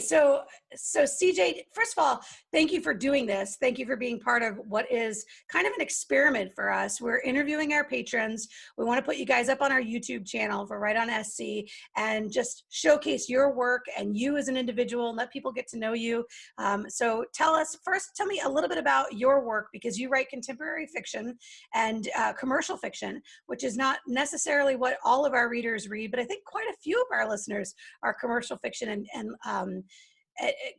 So CJ, first of all, thank you for doing this. Thank you for being part of what is kind of an experiment for us. We're interviewing our patrons. We want to put you guys up on our YouTube channel for Right on SC and just showcase your work and you as an individual and let people get to know you. So tell me a little bit about your work, because you write contemporary fiction and commercial fiction, which is not necessarily what all of our readers read, but I think quite a few of our listeners are commercial fiction and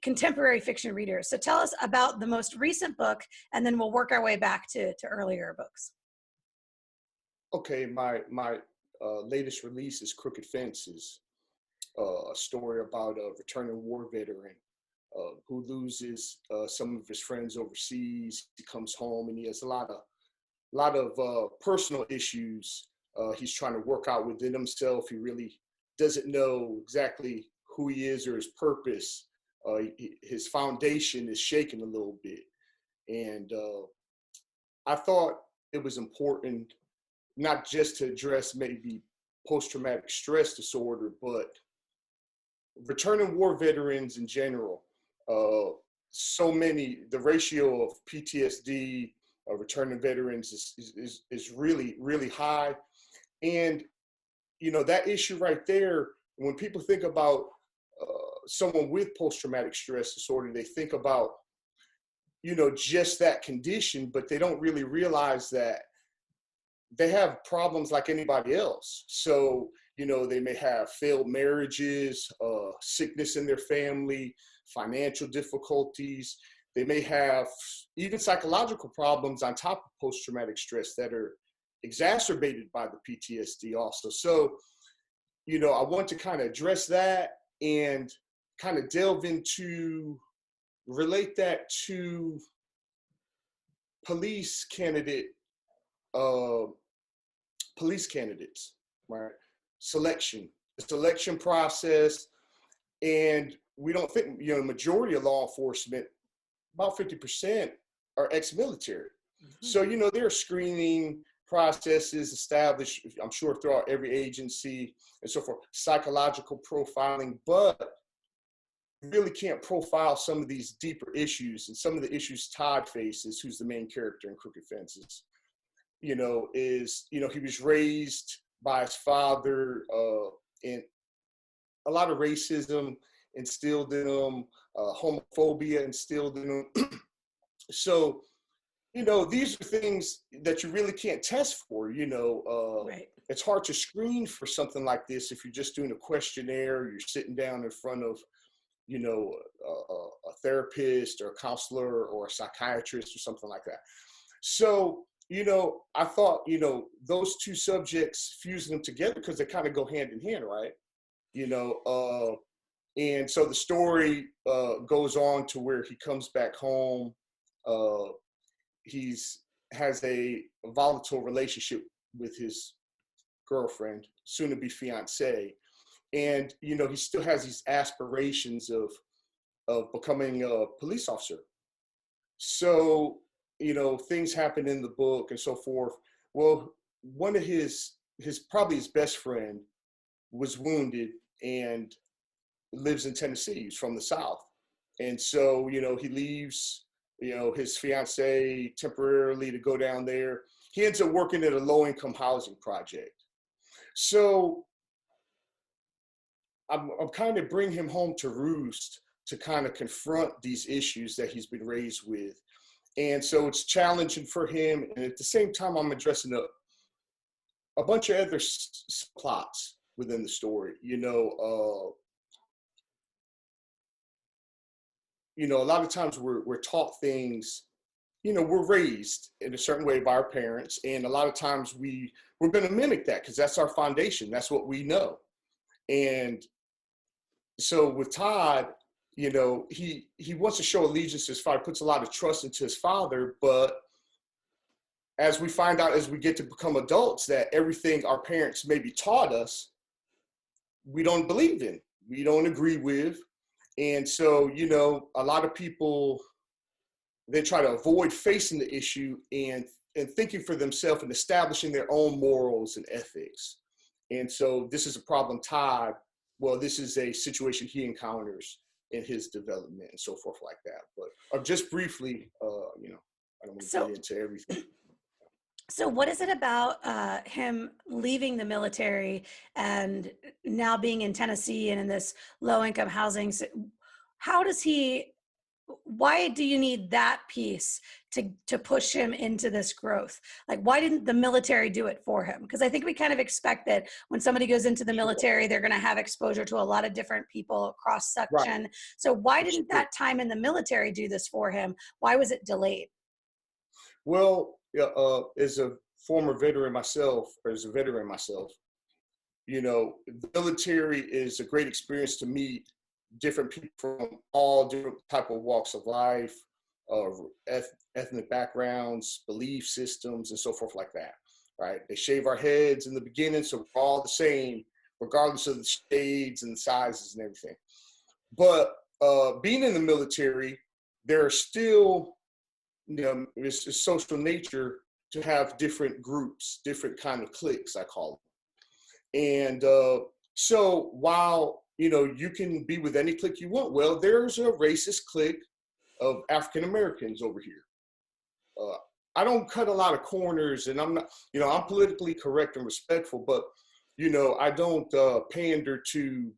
contemporary fiction readers. So tell us about the most recent book, and then we'll work our way back to earlier books. Okay, my latest release is Crooked Fences, a story about a returning war veteran who loses some of his friends overseas. He comes home and he has a lot of personal issues he's trying to work out within himself. He really doesn't know exactly who he is or his purpose. His foundation is shaken a little bit. And I thought it was important not just to address maybe post-traumatic stress disorder, but returning war veterans in general. The ratio of PTSD, returning veterans is really, really high. And, that issue right there, when people think about someone with post-traumatic stress disorder, they think about, just that condition, but they don't really realize that they have problems like anybody else. So, they may have failed marriages, sickness in their family, financial difficulties. They may have even psychological problems on top of post-traumatic stress that are exacerbated by the PTSD also. So, I want to kind of address that and kind of relate that to police candidates, right? The selection process. And we don't think, majority of law enforcement, about 50% are ex-military. Mm-hmm. So, there are screening processes established, I'm sure, throughout every agency and so forth, psychological profiling, but you really can't profile some of these deeper issues. And some of the issues Todd faces, who's the main character in Crooked Fences, he was raised by his father and a lot of racism instilled in him, homophobia instilled in him. So, these are things that you really can't test for, Right. It's hard to screen for something like this if you're just doing a questionnaire, you're sitting down in front of, a therapist or a counselor or a psychiatrist or something like that. So, I thought, those two subjects, fusing them together because they kind of go hand in hand, right? And so the story goes on to where he comes back home. Has a volatile relationship with his girlfriend, soon to be fiance. And, he still has these aspirations of becoming a police officer. So, things happen in the book and so forth. Well, one of his probably his best friend was wounded and lives in Tennessee. He's from the South. And so, he leaves, his fiance temporarily to go down there. He ends up working at a low-income housing project. So I'm kind of bring him home to roost to kind of confront these issues that he's been raised with. And so it's challenging for him. And at the same time, I'm addressing a bunch of other plots within the story. A lot of times we're taught things, we're raised in a certain way by our parents. And a lot of times we're going to mimic that because that's our foundation. That's what we know. And so with Todd, he wants to show allegiance to his father, puts a lot of trust into his father. But as we find out, as we get to become adults, that everything our parents maybe taught us, we don't believe in, we don't agree with. And so, a lot of people, they try to avoid facing the issue and thinking for themselves and establishing their own morals and ethics. And so this is a problem this is a situation he encounters in his development and so forth like that. But just briefly, I don't want to So get into everything. So what is it about him leaving the military and now being in Tennessee and in this low income housing? How does he, why do you need that piece to push him into this growth? Like, why didn't the military do it for him? Because I think we kind of expect that when somebody goes into the military, they're going to have exposure to a lot of different people cross Right. section. So why It's didn't true. that time in the military do this for him? Why was it delayed? Well, as a former veteran myself, or as a veteran myself, the military is a great experience to meet different people from all different type of walks of life, uh, ethnic backgrounds, belief systems, and so forth like that. Right? They shave our heads in the beginning, so we're all the same, regardless of the shades and the sizes and everything. But being in the military, there are still, it's social nature to have different groups, different kind of cliques, I call them. And so while, you can be with any clique you want, well, there's a racist clique of African Americans over here. I don't cut a lot of corners, and I'm not, I'm politically correct and respectful, but, I don't pander to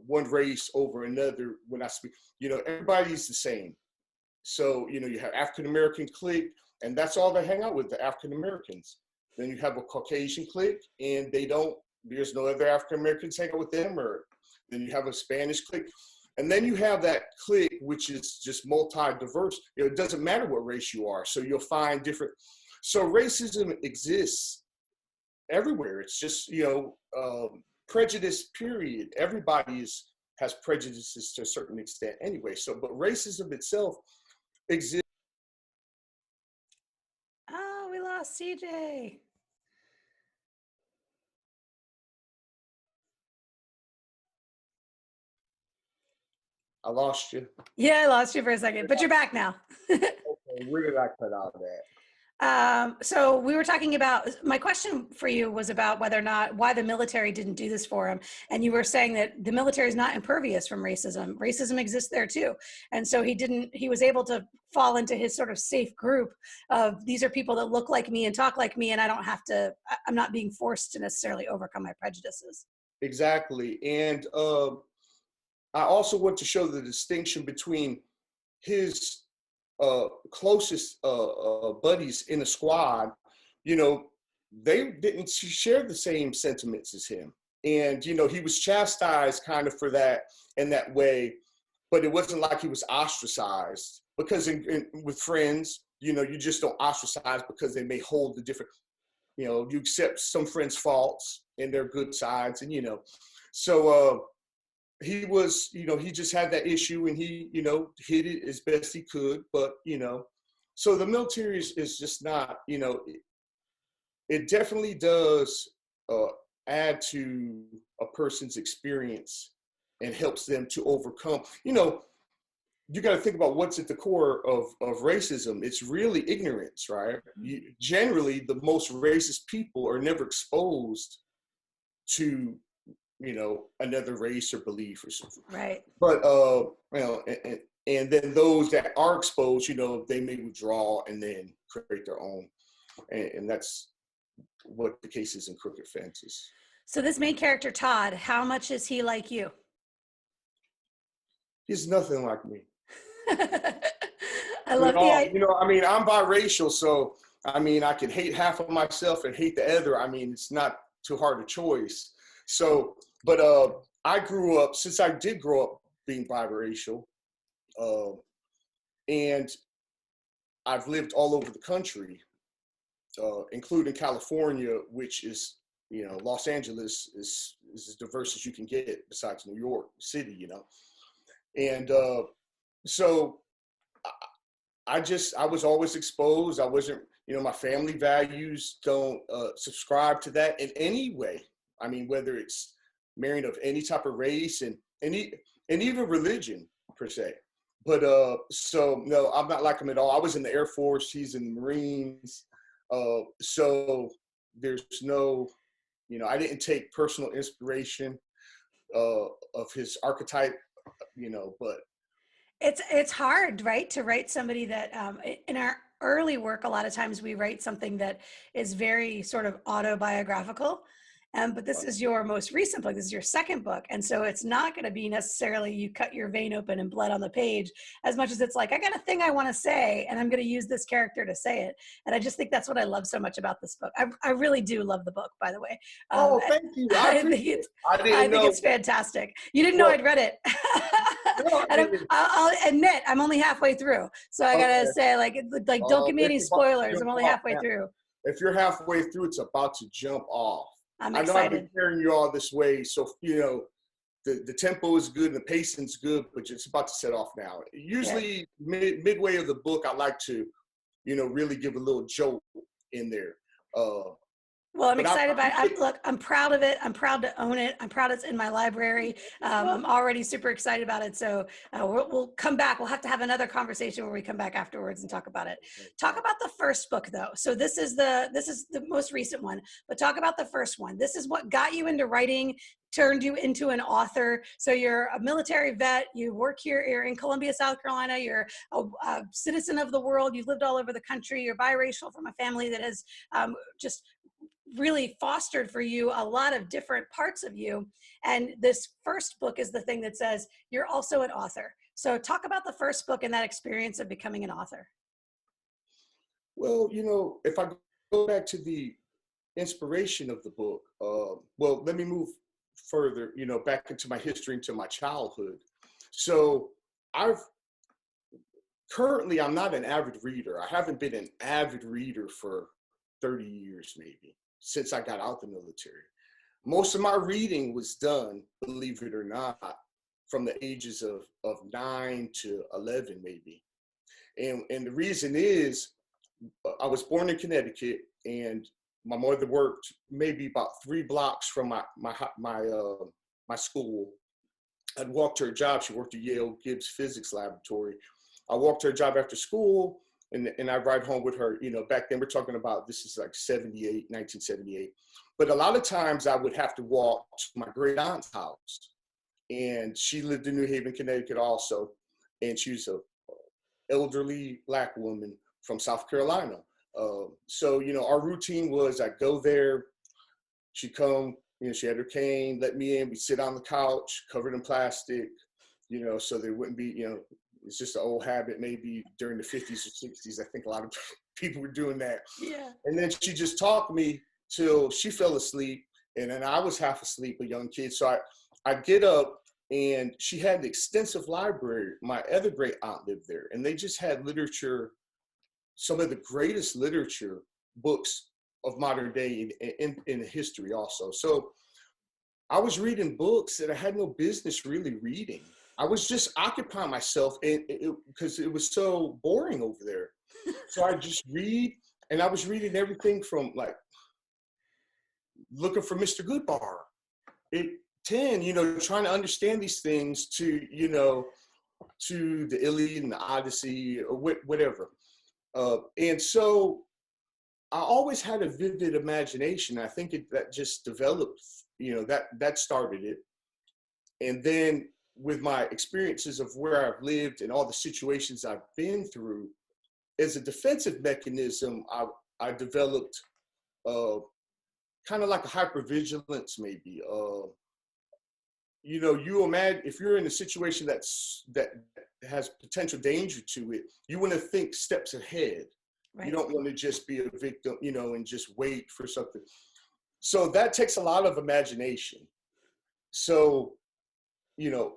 one race over another when I speak. Everybody's the same. So, you have African American clique, and that's all they hang out with, the African Americans. Then you have a Caucasian clique, and there's no other African Americans hang out with them. Or then you have a Spanish clique. And then you have that clique, which is just multi-diverse. It doesn't matter what race you are. So you'll find different. So racism exists everywhere. It's just, prejudice, period. Everybody has prejudices to a certain extent anyway. So, but racism itself exists. Oh, we lost CJ. I lost you. Yeah, I lost you for a second, but you're back now. Okay, where did I cut out of that? So we were talking about, my question for you was about whether or not, why the military didn't do this for him. And you were saying that the military is not impervious from racism. Racism exists there too. And so he was able to fall into his sort of safe group of, these are people that look like me and talk like me, and I'm not being forced to necessarily overcome my prejudices. Exactly. And I also want to show the distinction between his closest buddies in the squad. They didn't share the same sentiments as him. And, he was chastised kind of for that in that way, but it wasn't like he was ostracized, because with friends, you just don't ostracize because they may hold the different, you accept some friends' faults and their good sides. And, so he was, he just had that issue, and he, hid it as best he could. But, so the military is just not, it definitely does add to a person's experience and helps them to overcome. You got to think about what's at the core of racism. It's really ignorance, right? Generally, the most racist people are never exposed to, another race or belief or something. Right. But, and then those that are exposed, they may withdraw and then create their own. And that's what the case is in Crooked Fences. So this main character, Todd, how much is he like you? He's nothing like me. I love the idea. I'm biracial, so I can hate half of myself and hate the other. It's not too hard a choice. So, but I grew up, since I did grow up being biracial, and I've lived all over the country, including California, which is, Los Angeles is as diverse as you can get besides New York City, And so I was always exposed. I wasn't, my family values don't subscribe to that in any way. Whether it's marrying of any type of race and even religion per se. But so no, I'm not like him at all. I was in the Air Force. He's in the Marines. So there's no, I didn't take personal inspiration of his archetype but It's hard, right, to write somebody that in our early work, a lot of times we write something that is very sort of autobiographical. But this is your most recent book. This is your second book. And so it's not going to be necessarily you cut your vein open and blood on the page as much as it's like, I got a thing I want to say, and I'm going to use this character to say it. And I just think that's what I love so much about this book. I really do love the book, by the way. oh, thank you. I appreciate it. I I didn't think know. it's fantastic. You didn't know Well, I'd read it. no, And I'll admit, I'm only halfway through. So I got to okay. say, like, don't give me any It's about to spoilers. jump I'm only off halfway now. through. If you're halfway through, it's about to jump off. I'm I know I've been excited. carrying you all this way, so the tempo is good and the pacing's good, but it's about to set off now. Usually midway of the book, I like to, really give a little joke in there. Well, I'm But excited by it. Look, I'm proud of it. I'm proud to own it. I'm proud it's in my library. I'm already super excited about it. So we'll come back. We'll have to have another conversation where we come back afterwards and talk about it. Talk about the first book, though. So this is the most recent one, but talk about the first one. This is what got you into writing, turned you into an author. So you're a military vet. You work here. You're in Columbia, South Carolina. You're a citizen of the world. You've lived all over the country. You're biracial from a family that has just really fostered for you a lot of different parts of you. And this first book is the thing that says you're also an author. So talk about the first book and that experience of becoming an author. Well, if I go back to the inspiration of the book, well, let me move further, back into my history, into my childhood. So I'm not an avid reader. I haven't been an avid reader for 30 years, maybe, since I got out the military. Most of my reading was done, believe it or not, from the ages of 9 to 11, maybe. And the reason is, I was born in Connecticut, and my mother worked maybe about 3 blocks from my school. I'd walk to her job. She worked at Yale Gibbs Physics Laboratory. I walked to her job after school, and I'd ride home with her. Back then we're talking about, this is like 1978. But a lot of times I would have to walk to my great aunt's house, and she lived in New Haven, Connecticut also, and she was a elderly Black woman from South Carolina. So our routine was, I'd go there, she'd come, she had her cane, let me in, we'd sit on the couch covered in plastic, so there wouldn't be, it's just an old habit, maybe during the 50s or 60s. I think a lot of people were doing that. Yeah. And then she just talked me till she fell asleep, and then I was half asleep, a young kid. So I'd get up, and she had an extensive library. My other great aunt lived there, and they just had literature, some of the greatest literature books of modern day in history also. So I was reading books that I had no business really reading. I was just occupying myself because it was so boring over there. So I just read, and I was reading everything from like Looking for Mr. Goodbar at 10, trying to understand these things, to the Iliad and the Odyssey or whatever. And so I always had a vivid imagination. I think that just developed, that started it. And then with my experiences of where I've lived and all the situations I've been through, as a defensive mechanism, I developed kind of like a hypervigilance, maybe. You imagine if you're in a situation that has potential danger to it, you want to think steps ahead. Right. You don't want to just be a victim, and just wait for something. So that takes a lot of imagination. So,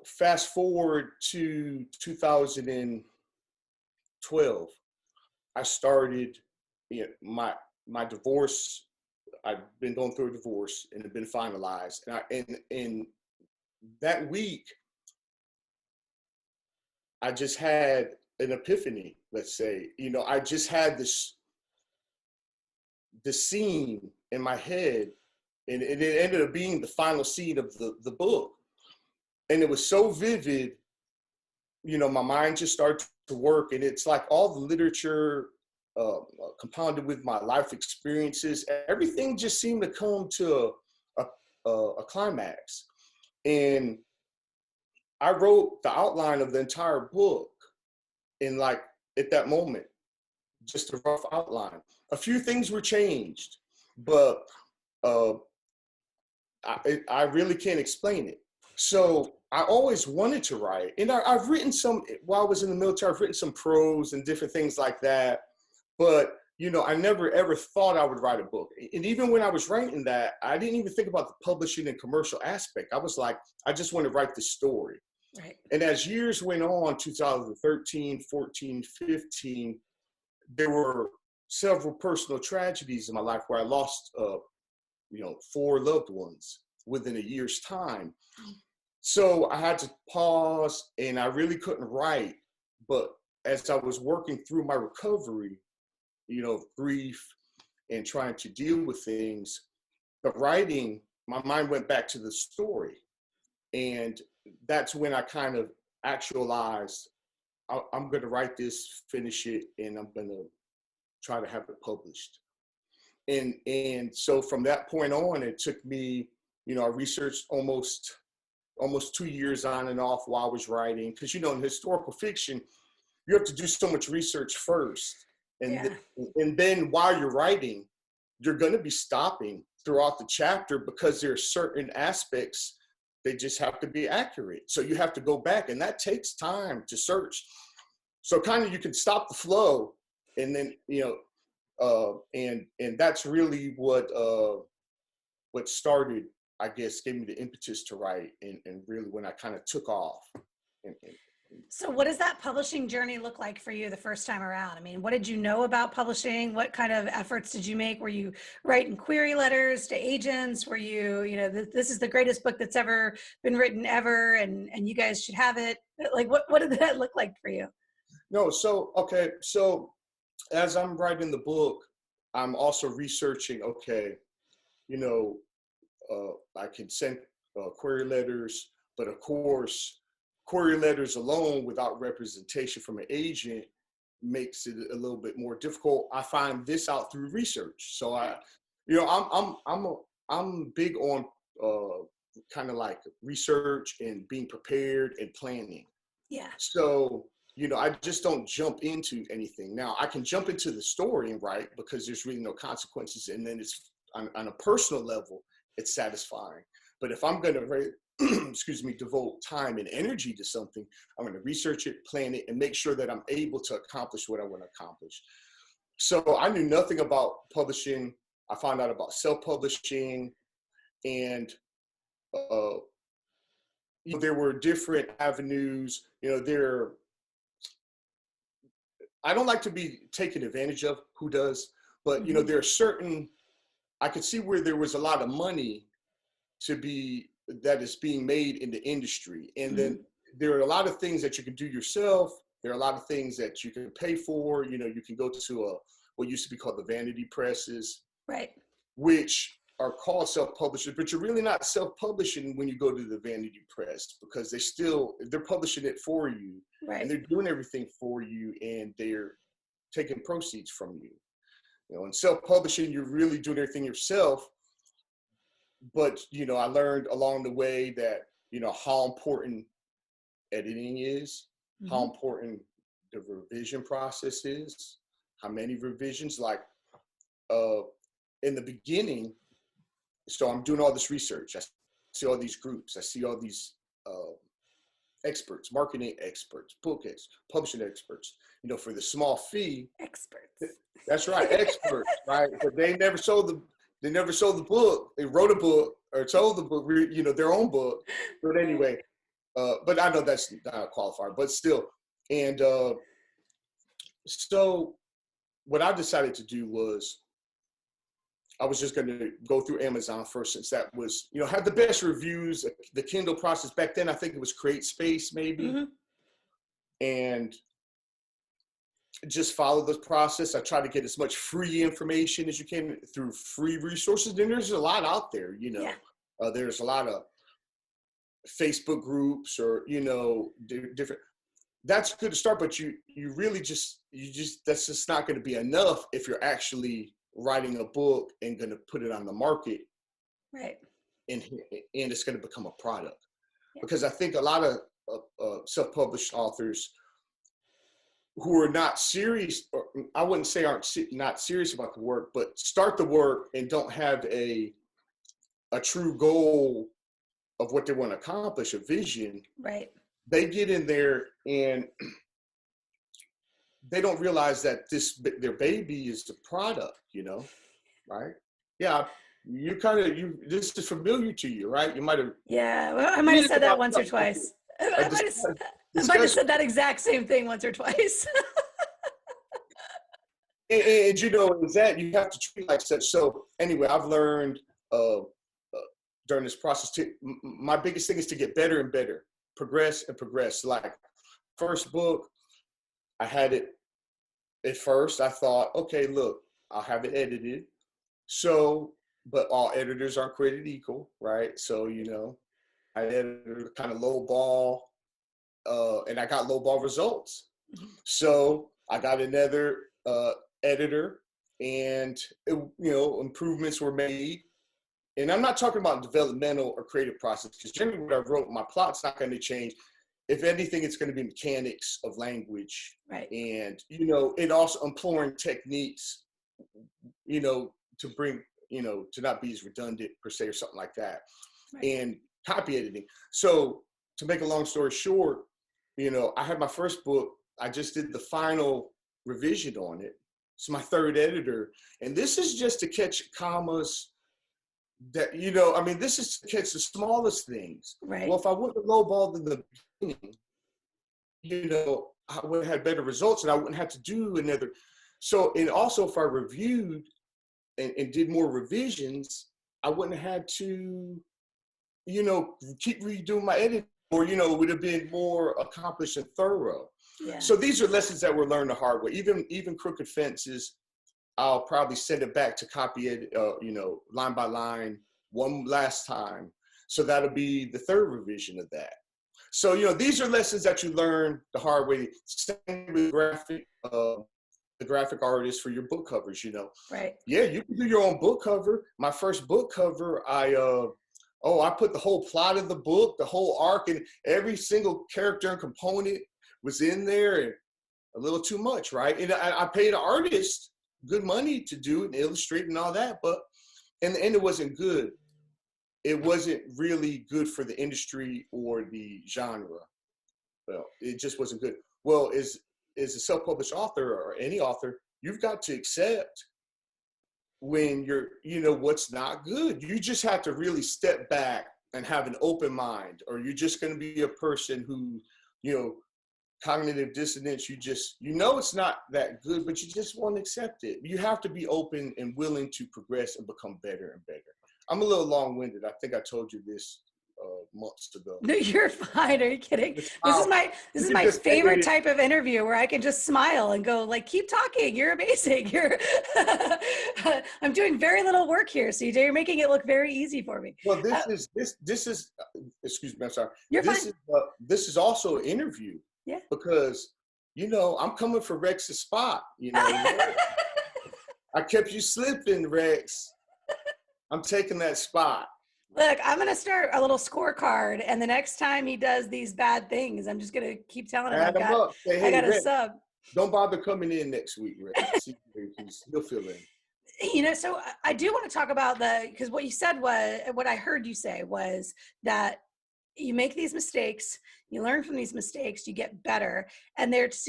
fast forward to 2012, I started my divorce. I've been going through a divorce and it had been finalized. And that week, I just had an epiphany, let's say. I just had the scene in my head, and it ended up being the final scene of the book. And it was so vivid, my mind just started to work, and it's like all the literature compounded with my life experiences, everything just seemed to come to a climax. And I wrote the outline of the entire book in like at that moment, just a rough outline. A few things were changed, but uh, I really can't explain it. So I always wanted to write, and I've written some while I was in the military. I've written some prose and different things like that, but you know, I never ever thought I would write a book. And even when I was writing that, I didn't even think about the publishing and commercial aspect. I was like, I just want to write the story. Right. And as years went on, 2013, 14, 15, there were several personal tragedies in my life where I lost, you know, 4 loved ones within a year's time. So I had to pause, and I really couldn't write. But as I was working through my recovery, you know, grief and trying to deal with things, the writing, my mind went back to the story. And that's when I kind of actualized, I'm going to write this, finish it, and I'm going to try to have it published. And so from that point on, it took me, you know, I researched almost 2 years on and off while I was writing. Because, you know, in historical fiction, you have to do so much research first. And, and then while you're writing, you're going to be stopping throughout the chapter because there are certain aspects, they just have to be accurate. So you have to go back, and that takes time to search. So kind of you can stop the flow, and then, you know, and that's really what started, I guess, gave me the impetus to write, and really when I kind of took off. So what does that publishing journey look like for you the first time around? I mean, what did you know about publishing? What kind of efforts did you make? Were you writing query letters to agents? Were you, you know, this is the greatest book that's ever been written ever, and you guys should have it? Like, what did that look like for you? No, so, okay, so as I'm writing the book, I'm also researching, okay, you know, I can send query letters, but of course, query letters alone without representation from an agent makes it a little bit more difficult. I find this out through research. So you know, I'm big on kind of like research and being prepared and planning. Yeah. So, you know, I just don't jump into anything. Now I can jump into the story and write because there's really no consequences. And then it's on a personal level, it's satisfying. But if I'm going to excuse me, devote time and energy to something, I'm going to research it, plan it, and make sure that I'm able to accomplish what I want to accomplish. So I knew nothing about publishing. I found out about self-publishing, and you know, there were different avenues. You know, I don't like to be taken advantage of. Who does? But you know, there are certain. I could see where there was a lot of money that is being made in the industry. And then there are a lot of things that you can do yourself. There are a lot of things that you can pay for. You know, you can go to what used to be called the vanity presses, right, which are called self-publishers, but you're really not self-publishing when you go to the vanity press, because they're publishing it for you, right, and they're doing everything for you, and they're taking proceeds from you. You know, in self-publishing, you're really doing everything yourself. But, you know, I learned along the way that, you know, how important editing is, how important the revision process is, how many revisions, like in the beginning. So I'm doing all this research. I see all these groups. I see all these experts, marketing experts, book experts, publishing experts, you know, for the small fee. Experts. That's right, experts, right? But they never sold the book. They wrote a book or sold the book, you know, their own book. But anyway, but I know that's not a qualifier, but still. And so what I decided to do was I was just going to go through Amazon first, since that was, you know, had the best reviews. The Kindle process back then, I think it was CreateSpace maybe. And just follow the process. I try to get as much free information as you can through free resources. Then there's a lot out there, you know. There's a lot of Facebook groups, or, you know, different. That's good to start, but you really just that's just not going to be enough if you're actually writing a book and going to put it on the market, right? And it's going to become a product. Because I think a lot of self-published authors who are not serious, or I wouldn't say not serious about the work, but start the work and don't have a true goal of what they want to accomplish, a vision. Right. They get in there and they don't realize that their baby is the product, right? Yeah, this is familiar to you, right? You might have. Yeah, well, I might have said that once or twice. A I might have said that exact same thing once or twice. and is that you have to treat like such. So anyway, I've learned during this process my biggest thing is to get better and better, progress and progress. Like first book, I had it at first. I thought, okay, look, I'll have it edited. So, but all editors aren't created equal, right? So, I edited kind of low ball, and I got low ball results. So I got another editor, and improvements were made. And I'm not talking about developmental or creative process, because generally what I wrote, my plot's not going to change. If anything, it's going to be mechanics of language, right? And it also employing techniques, to bring, to not be as redundant per se or something like that, right. And copy editing. So to make a long story short, I had my first book. I just did the final revision on it. It's my third editor, and this is just to catch commas. That this is to catch the smallest things. Right. Well, if I wouldn't have lowballed in the beginning, I would have had better results, and I wouldn't have to do another. So, and also if I reviewed and did more revisions, I wouldn't have had to, keep redoing my edit, or it would have been more accomplished and thorough. Yeah. So these are lessons that were learned the hard way. Even Crooked Fences, I'll probably send it back to copy it, line by line, one last time. So that'll be the third revision of that. So, these are lessons that you learn the hard way. Same with the graphic artist for your book covers, Right. Yeah, you can do your own book cover. My first book cover, I put the whole plot of the book, the whole arc, and every single character and component was in there, and a little too much, right? And I paid an artist good money to do it and illustrate and all that, but in the end, it wasn't good. It wasn't really good for the industry or the genre. Well, it just wasn't good. Well, as a self-published author or any author, you've got to accept when you're, what's not good. You just have to really step back and have an open mind, or you're just going to be a person who, cognitive dissonance, it's not that good, but you just want to accept it. You have to be open and willing to progress and become better and better. I'm a little long-winded. I think I told you this months ago. No, you're fine. Are you kidding? This is my favorite type of interview, where I can just smile and go like, keep talking. You're amazing. I'm doing very little work here, CJ. You're making it look very easy for me. Well, this is excuse me, I'm sorry. You're fine. This is also an interview. Yeah. Because, I'm coming for Rex's spot, I kept you slipping, Rex. I'm taking that spot. Look, I'm going to start a little scorecard, and the next time he does these bad things, I'm just going to keep telling him I got a sub. Don't bother coming in next week, Rex. He'll fill in. So I do want to talk about because what you said was, what I heard you say was that you make these mistakes, you learn from these mistakes, you get better. And there's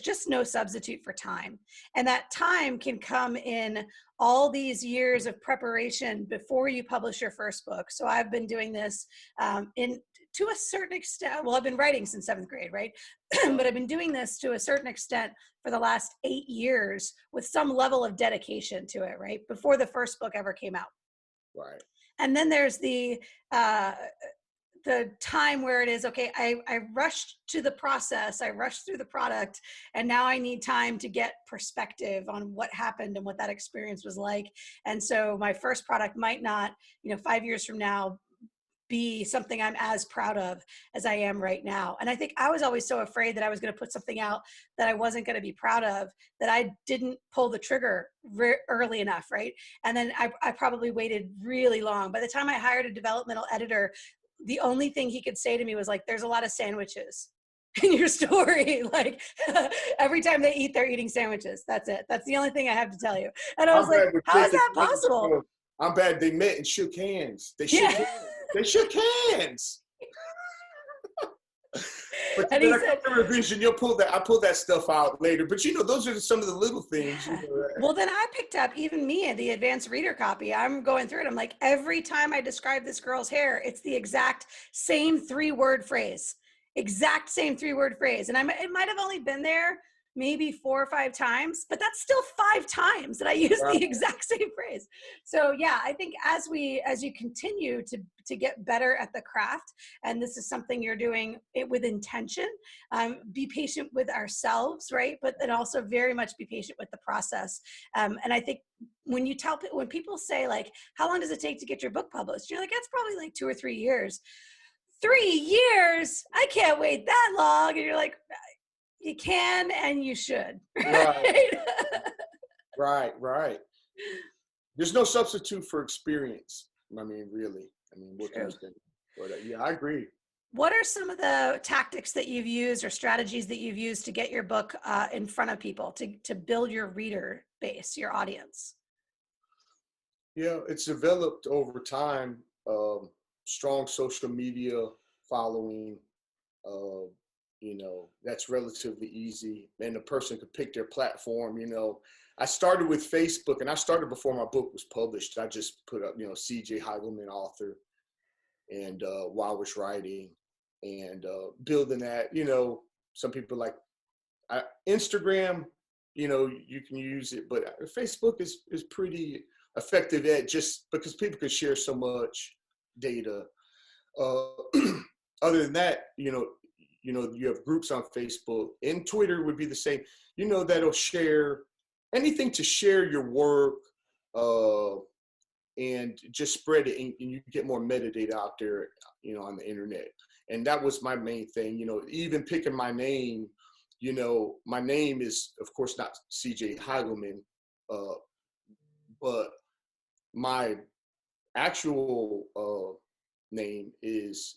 just no substitute for time. And that time can come in all these years of preparation before you publish your first book. So I've been doing this to a certain extent. Well, I've been writing since 7th grade, right? But I've been doing this to a certain extent for the last 8 years with some level of dedication to it, right? Before the first book ever came out. Right. And then there's the time where it is, okay, I rushed to the process, I rushed through the product, and now I need time to get perspective on what happened and what that experience was like. And so my first product might not, 5 years from now, be something I'm as proud of as I am right now. And I think I was always so afraid that I was going to put something out that I wasn't going to be proud of, that I didn't pull the trigger early enough, right? And then I probably waited really long. By the time I hired a developmental editor, the only thing he could say to me was like, there's a lot of sandwiches in your story. Like every time they eat, they're eating sandwiches. That's it. That's the only thing I have to tell you. And I was I'm like, bad with how is that possible? I'm bad. They met and shook hands. They shook Yeah. hands. They shook hands. But And then he I said, come to revision, I pull that stuff out later. But those are some of the little things. yeah. Well, then I picked up, even me in the advanced reader copy, I'm going through it. I'm like, every time I describe this girl's hair, it's the exact same 3-word phrase, exact same 3-word phrase. And it might have only been there maybe 4 or 5 times, but that's still 5 times that I use Right. the exact same phrase. So yeah, I think as you continue to get better at the craft, and this is something you're doing it with intention, be patient with ourselves, right? But then also very much be patient with the process. And I think when people say like, how long does it take to get your book published? You're like, it's probably like 2 or 3 years. 3 years? I can't wait that long. And you're like, you can and you should. Right. Right. There's no substitute for experience. I mean, really. I mean, what can you say? But yeah, I agree. What are some of the tactics that you've used or strategies that you've used to get your book in front of people, to build your reader base, your audience? Yeah, it's developed over time. Strong social media following. Uh, that's relatively easy, and the person could pick their platform. I started with Facebook, and I started before my book was published. I just put up, CJ Heigelmann, author, and while I was writing and building that, some people like Instagram. You can use it, but Facebook is pretty effective at, just because people can share so much data. Uh, other than that, you have groups on Facebook, and Twitter would be the same. That'll share anything to share your work, and just spread it, and you get more metadata out there, on the internet. And that was my main thing. Even picking my name. My name is, of course, not CJ Heigelmann, but my actual name is,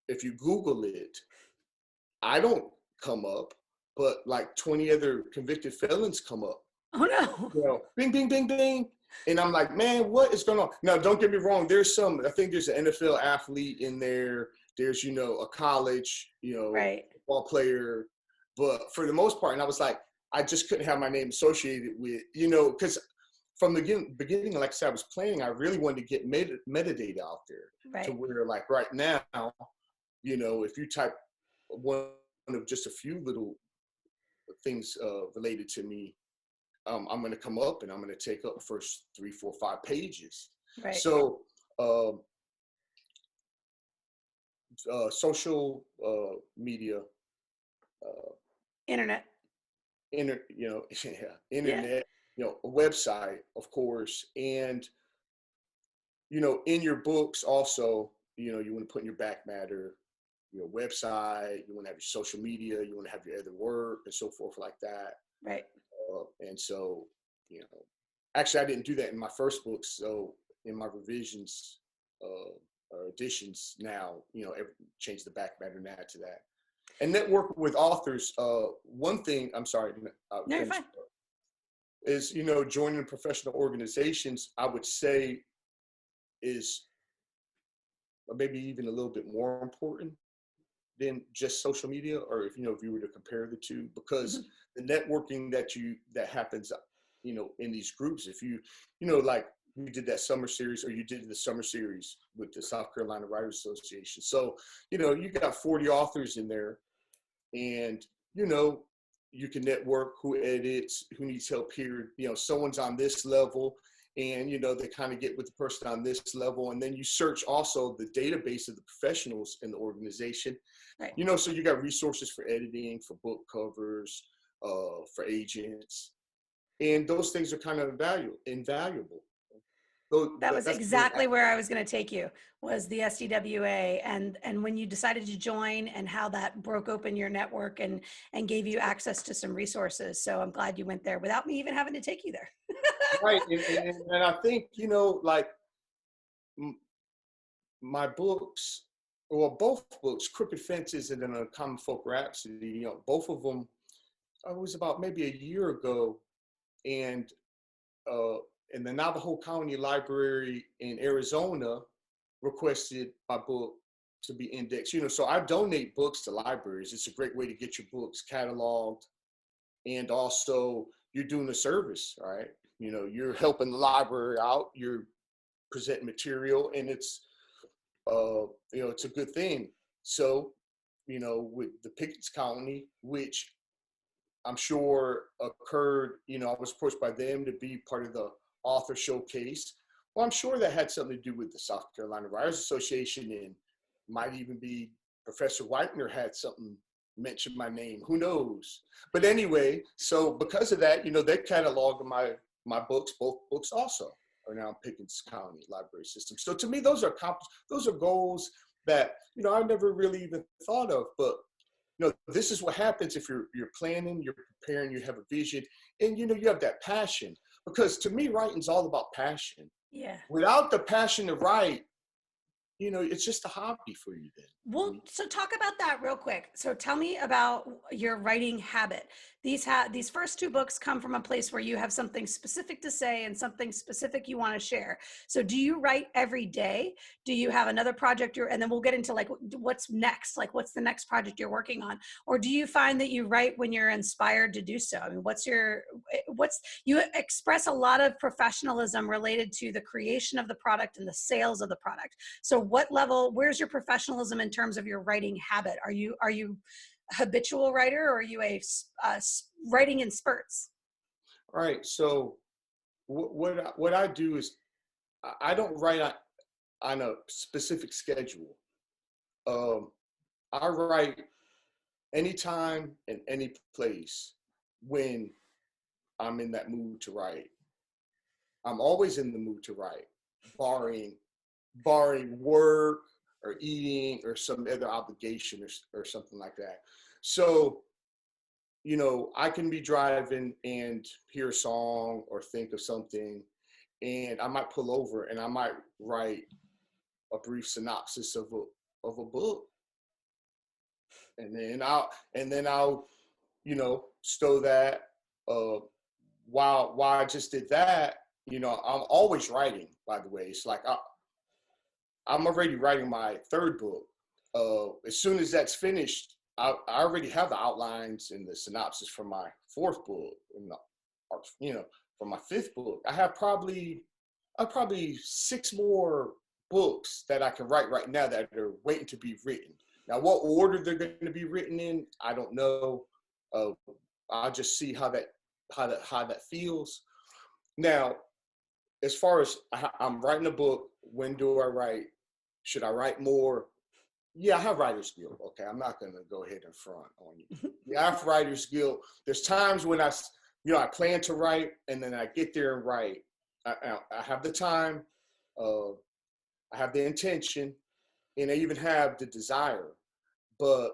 if you Google it, I don't come up, but like 20 other convicted felons come up. Oh no. Bing, bing, bing, bing. And I'm like, man, what is going on? Now, don't get me wrong. I think there's an NFL athlete in there. There's, a college, Right. football player. But for the most part, and I was like, I just couldn't have my name associated with, because from the beginning, like I said, I was planning, I really wanted to get metadata out there. Right. To where, like, right now, if you type one of just a few little things related to me, I'm going to come up, and I'm going to take up the first 3, 4, 5 pages. Right. So social media, Internet. internet, a website, of course, and in your books also, you want to put in your back matter, your website, you want to have your social media, you want to have your other work, and so forth, like that. Right. And so, actually, I didn't do that in my first book. So in my revisions or editions now, change the back matter now to that. And network with authors. One thing, I'm sorry, No, you're fine. is, joining professional organizations, I would say, is maybe even a little bit more important than just social media, or if you were to compare the two, because the networking that happens, in these groups, if like we did that summer series, or you did the summer series with the South Carolina Writers Association. So, you got 40 authors in there, and, you can network who edits, who needs help here, someone's on this level, and, they kind of get with the person on this level. And then you search also the database of the professionals in the organization, Right. So you got resources for editing, for book covers, for agents, and those things are kind of invaluable. That was exactly where I was going to take you, was the SDWA, and when you decided to join, and how that broke open your network and gave you access to some resources. So I'm glad you went there without me even having to take you there. Right. And I think, like, my books, well, both books, Crooked Fences and then A Common Folk Rhapsody, you know, both of them, it was about maybe a year ago, and uh, in the Navajo County Library in Arizona requested my book to be indexed. You know, so I donate books to libraries. It's a great way to get your books cataloged, and also you're doing a service, right? You know, you're helping the library out. You're presenting material, and it's you know, it's a good thing. So, you know, with the Pickens County, which I'm sure occurred, you know, I was approached by them to be part of the author showcase. Well, I'm sure that had something to do with the South Carolina Writers Association, and might even be Professor Whitener had something mentioned my name. Who knows? But anyway, so because of that, you know, they cataloged my books. Both books also are now in Pickens County Library System. So to me, those are goals that, you know, I never really even thought of. But you know, this is what happens if you're planning, you're preparing, you have a vision, and you know, you have that passion. Because to me, writing's all about passion. Yeah. Without the passion to write, you know, it's just a hobby for you then. Well, so talk about that real quick. So tell me about your writing habit. These first two books come from a place where you have something specific to say and something specific you want to share. So do you write every day? Do you have another project and then we'll get into like what's next? Like what's the next project you're working on? Or do you find that you write when you're inspired to do so? I mean, you express a lot of professionalism related to the creation of the product and the sales of the product. So where's your professionalism in terms of your writing habit? Are you a habitual writer, or are you a writing in spurts? All right. So what I do is I don't write on a specific schedule. I write anytime and any place when I'm in that mood to write. I'm always in the mood to write, barring work or eating or some other obligation or something like that. So, you know, I can be driving and hear a song or think of something, and I might pull over and I might write a brief synopsis of a book, and then I'll you know, stow that. While I just did that, you know, I'm always writing. By the way, it's like I'm already writing my third book. As soon as that's finished, I already have the outlines and the synopsis for my fourth book, or, you know, for my fifth book. I have probably 6 more books that I can write right now that are waiting to be written. Now, what order they're going to be written in, I don't know. I'll just see how that feels. Now, as far as I'm writing a book, when do I write? Should I write more? Yeah, I have writer's guilt. Okay, I'm not going to go ahead and front on you. Yeah, I have writer's guilt. There's times when I plan to write, and then I get there and write. I have the time, I have the intention, and I even have the desire. But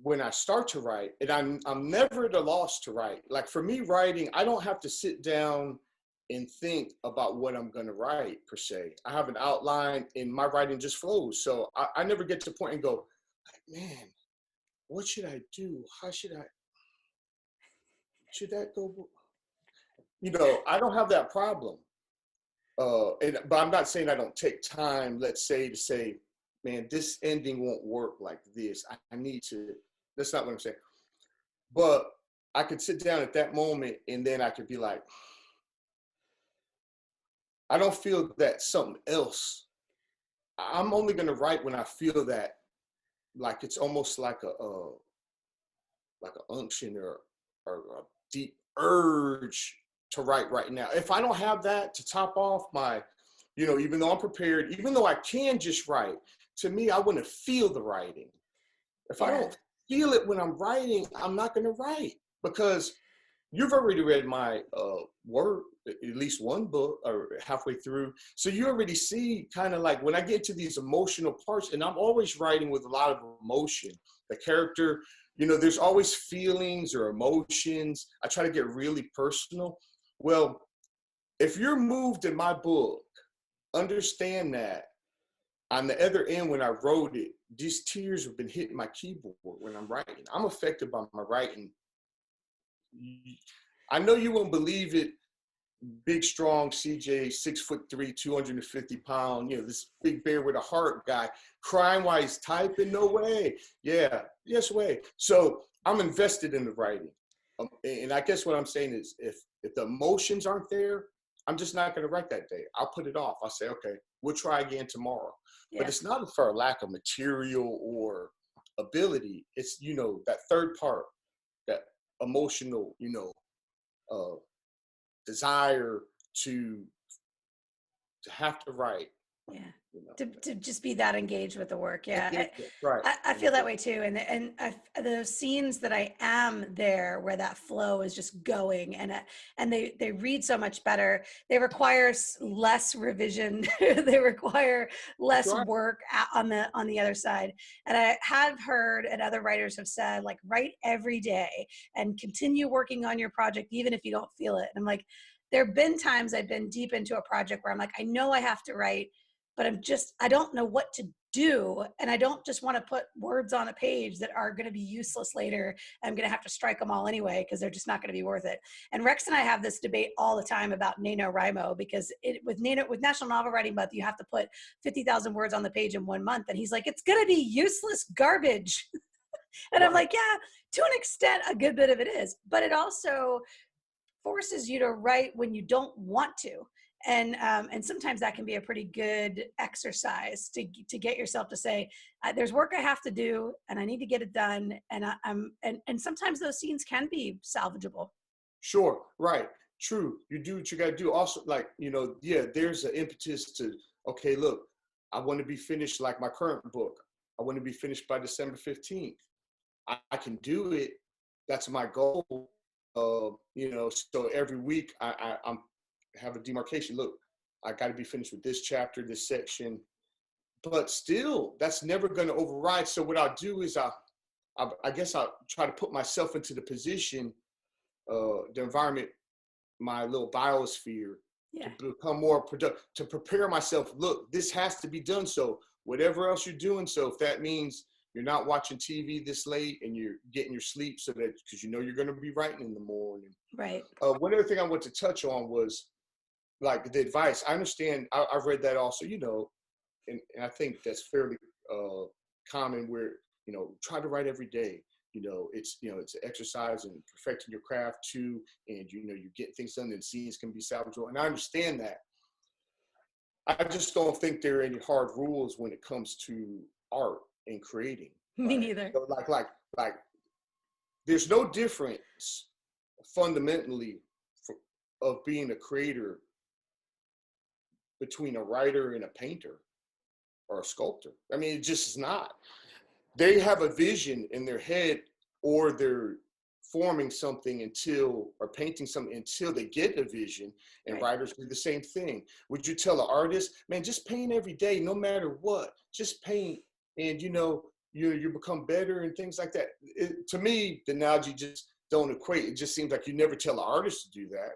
when I start to write, and I'm never at a loss to write. Like for me, writing, I don't have to sit down and think about what I'm going to write per se. I have an outline, and my writing just flows. So I never get to the point and go, man, what should I do? How should that go? You know, I don't have that problem. But I'm not saying I don't take time, let's say, to say, man, this ending won't work like this. I need to, that's not what I'm saying. But I could sit down at that moment, and then I could be like, I don't feel that something else. I'm only going to write when I feel that, like it's almost like an unction or a deep urge to write right now. If I don't have that to top off my, you know, even though I'm prepared, even though I can just write, to me, I want to feel the writing. If I don't feel it when I'm writing, I'm not going to write, because you've already read my work, at least one book or halfway through. So you already see kind of like when I get to these emotional parts, and I'm always writing with a lot of emotion. The character, you know, there's always feelings or emotions. I try to get really personal. Well, if you're moved in my book, understand that on the other end, when I wrote it, these tears have been hitting my keyboard when I'm writing. I'm affected by my writing. I know you won't believe it. Big, strong CJ, 6'3", 250 pounds, this big bear with a heart guy, crying while he's typing. No way. Yeah, yes way. So I'm invested in the writing. And I guess what I'm saying is if the emotions aren't there, I'm just not going to write that day. I'll put it off. I'll say, okay, we'll try again tomorrow. Yeah. But it's not for a lack of material or ability. It's, that third part, that emotional, desire to have to write. Yeah. To just be that engaged with the work. Yeah. Right. I feel that way too. And the scenes that I am there where that flow is just going and they read so much better. They require less revision. They require less work on the other side. And I have heard, and other writers have said, like, write every day and continue working on your project, even if you don't feel it. And I'm like, there have been times I've been deep into a project where I'm like, I know I have to write, but I don't know what to do. And I don't just want to put words on a page that are going to be useless later. I'm going to have to strike them all anyway, because they're just not going to be worth it. And Rex and I have this debate all the time about NaNoWriMo, because with National Novel Writing Month, you have to put 50,000 words on the page in 1 month. And he's like, it's going to be useless garbage. And I'm like, yeah, to an extent, a good bit of it is, but it also forces you to write when you don't want to. And sometimes that can be a pretty good exercise to get yourself to say, there's work I have to do and I need to get it done. And sometimes those scenes can be salvageable. Sure. Right. True. You do what you got to do. Also, like, there's an impetus to, okay, look, I want to be finished like my current book. I want to be finished by December 15th. I can do it. That's my goal. So every week I'm have a demarcation. Look, I got to be finished with this chapter, this section, but still that's never going to override. So what I'll do is I guess I'll try to put myself into the position, the environment, my little biosphere, to become more productive, to prepare myself. Look, this has to be done. So whatever else you're doing. So if that means you're not watching TV this late and you're getting your sleep, so that, because you're going to be writing in the morning. Right. One other thing I want to touch on was, like, the advice. I understand. I've read that also, and I think that's fairly common, where, try to write every day. It's an exercise in perfecting your craft too, and you get things done, and scenes can be salvageable. And I understand that. I just don't think there are any hard rules when it comes to art and creating. Me neither. So like, there's no difference fundamentally of being a creator between a writer and a painter or a sculptor. I mean, it just is not. They have a vision in their head, or they're forming something or painting something until they get a vision. And writers do the same thing. Would you tell an artist, man, just paint every day, no matter what, just paint, and you become better and things like that? To me, the analogy just don't equate. It just seems like you never tell an artist to do that.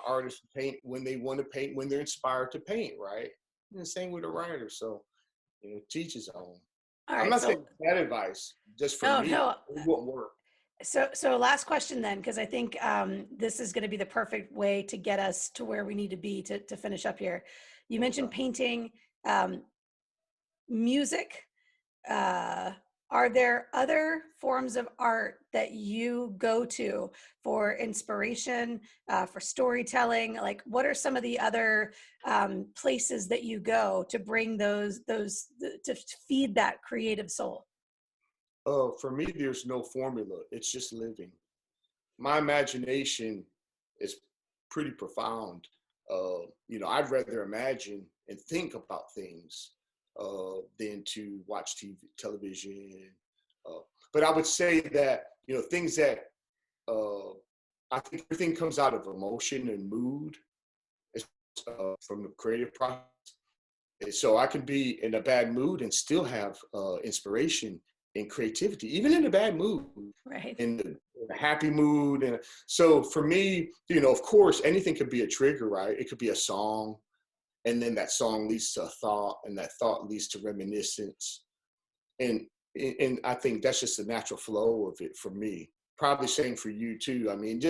Artists paint when they want to paint, when they're inspired to paint, right? And the same with a writer. So, teach his own. I'm not saying bad advice, just for me. No. It won't work. So last question then, because I think this is going to be the perfect way to get us to where we need to be to finish up here. You mentioned painting, music. Are there other forms of art that you go to for inspiration, for storytelling? Like, what are some of the other places that you go to bring those to feed that creative soul? For me, there's no formula. It's just living. My imagination is pretty profound. I'd rather imagine and think about things than to watch television. But I would say that, things that I think everything comes out of emotion and mood from the creative process. And so I can be in a bad mood and still have inspiration and creativity, even in a bad mood, right? In a happy mood. And so for me, of course, anything could be a trigger, right? It could be a song. and then that song leads to a thought, and that thought leads to reminiscence. And I think that's just the natural flow of it for me. Probably same for you too. I mean,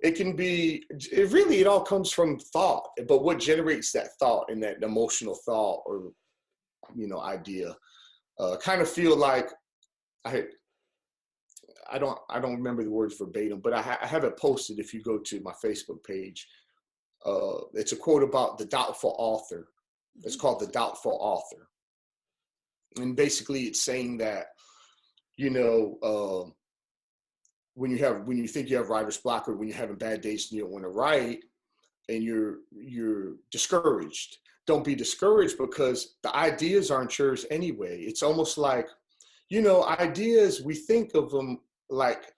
it can be, it all comes from thought, but what generates that thought and that emotional thought or, idea, kind of feel like I don't remember the words verbatim, but I have it posted if you go to my Facebook page. It's a quote about the doubtful author. It's called The Doubtful Author. And basically it's saying that, when you think you have writer's block, or when you're having bad days and you don't want to write and you're discouraged, don't be discouraged, because the ideas aren't yours anyway. It's almost like, ideas, we think of them like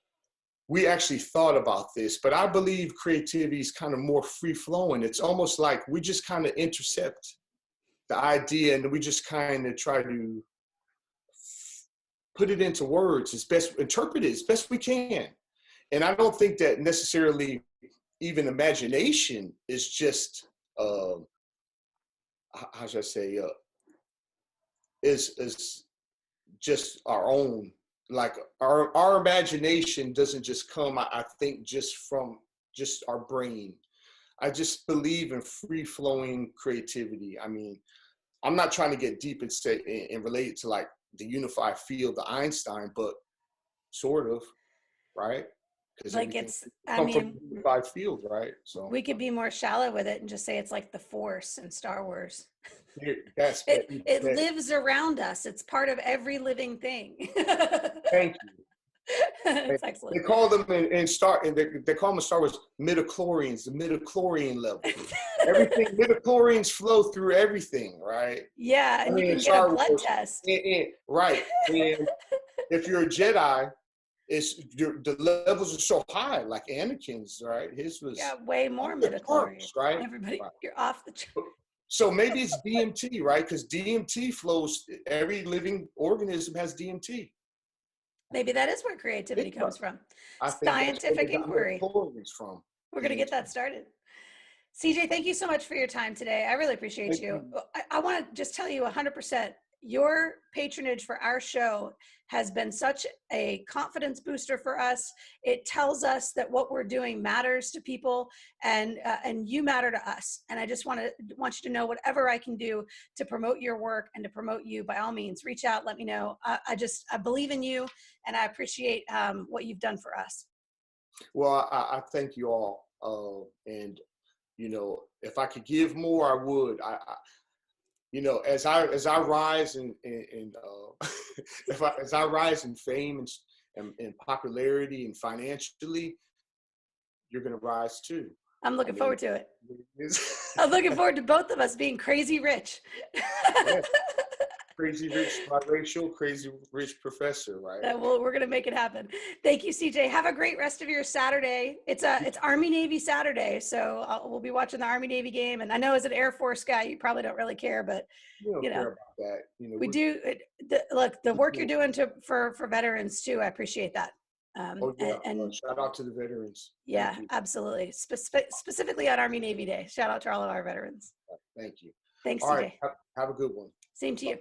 we actually thought about this, but I believe creativity is kind of more free flowing. It's almost like we just kind of intercept the idea and we just kind of try to put it into words interpret it as best we can. And I don't think that necessarily even imagination is just, how should I say, is just our own. Like our imagination doesn't just come, I think, just from just our brain. I just believe in free flowing creativity. I mean, I'm not trying to get deep and say and relate it to like the unified field, the Einstein, but sort of, right? Because Like from the unified field, right? So we could be more shallow with it and just say it's like the Force in Star Wars. It lives around us. It's part of every living thing. Thank you. It's excellent. They call them they call them in Star Wars midichlorians, the midichlorian level. Everything, midichlorians flow through everything, right? Yeah, and you can get a blood test. Right. And if you're a Jedi, the levels are so high, like Anakin's, right? His was way more midichlorians, right? Everybody, right. You're off the chart. So maybe it's DMT, right? Because DMT flows, every living organism has DMT. Maybe that is where creativity comes from. Scientific inquiry. From. We're going to get that started. CJ, thank you so much for your time today. I really appreciate you. I want to just tell you 100%, your patronage for our show has been such a confidence booster for us. It tells us that what we're doing matters to people, and you matter to us. And I just want you to know, whatever I can do to promote your work and to promote you, by all means, reach out, let me know. I believe in you, and I appreciate what you've done for us. Well, I thank you all. And, if I could give more, I would. As I rise as I rise in fame and popularity and financially, you're going to rise too. I'm looking forward to it. I'm looking forward to both of us being crazy rich. Yeah. Crazy rich biracial, crazy rich professor, right? Well, we're gonna make it happen. Thank you, CJ. Have a great rest of your Saturday. It's Army Navy Saturday, so we'll be watching the Army Navy game. And I know as an Air Force guy, you probably don't really care, but care about that. We do. Look, the work you're doing for veterans too. I appreciate that. And shout out to the veterans. Yeah, absolutely. Specifically on Army Navy Day. Shout out to all of our veterans. Thank you. Thanks, all CJ. right, have a good one. Same to you.